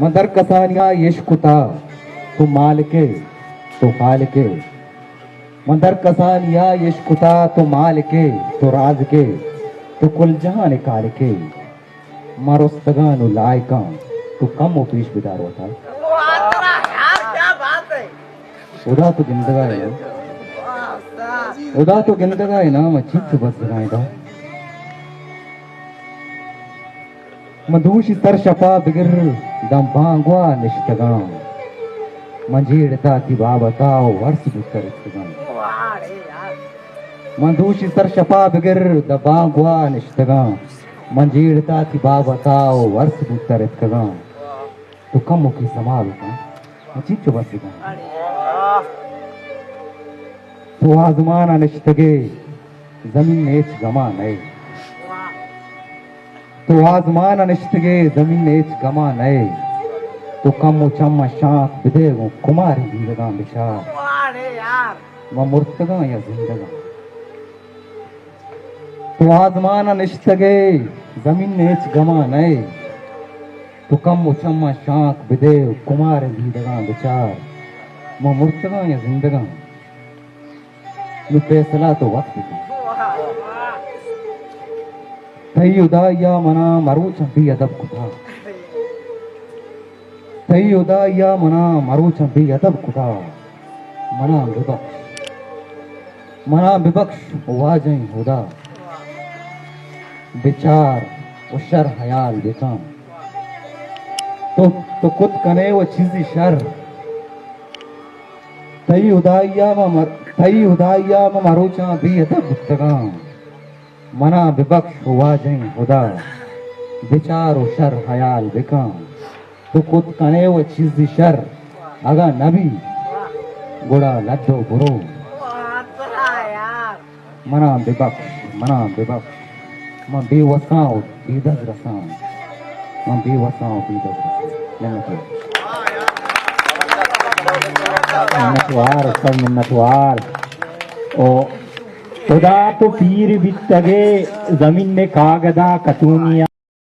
Mother कसानिया यशकुता तो माल के तो हाल के मदर कसानिया यशकुता तो माल के तो राज के तो कुल जहां निकाल के मरुस्तगानु लायका तो कम ओपीश बिदार होता क्या बात है। उदा तो जिंदगा है ना उदा तो जिंदगा है ना मच्छी तो बस जगाए था मधुशी तर शफा बिगर दम भांगवा निश्तगा मंजीड़ता की बाबताओ वर्ष बिस्तर इस्तगा मधुशी तर शफा बिगर द भांगवा निश्तगा मंजीड़ता की बाबताओ वर्ष बिस्तर इस्तगा तो कम मुखी समाल का मच्छी तो बस जगाए तो आजमान अनिश्तगे जमीन नेच गमा नए तो आजमान अनिश्तगे जमीन नेच गमा नए तो कम चम्मा शाख विदेगो कुमारी जिंदगा बिचार म मुर्तगा या जिंदगा तो आजमान अनिश्तगे जमीन नेच गमा नए तो कम चम्मा शाख विदेव कुमारी जिंदगा बिचार म मुर्तगा या जिंदगा ये फैसला तो वक्त की तई उदाया मना मरु चंपी अदब कुटा तई उदाया मना मरु चंपी अदब कुटा मना विपक्ष वाजई हुदा विचार उशर हयाल बेका तो कुत कने वो चीज़ी शर तई उदाया में मरोचा भी अदब गुफ्तगा मना विपक्ष हुआ जई खुदा विचार शर हयाल बिका तो कुत कने वो चीज़ शर अगा नबी गुड़ा लद्दो बुरो मना विपक्ष मैं बेवसाओ बेदज रसां मैं बेवसाओ बेदज रसां मिन्नतवार सब मिन्नतवार ओ खुदा तो पीर बितगे जमीन में कागदा कतूनिया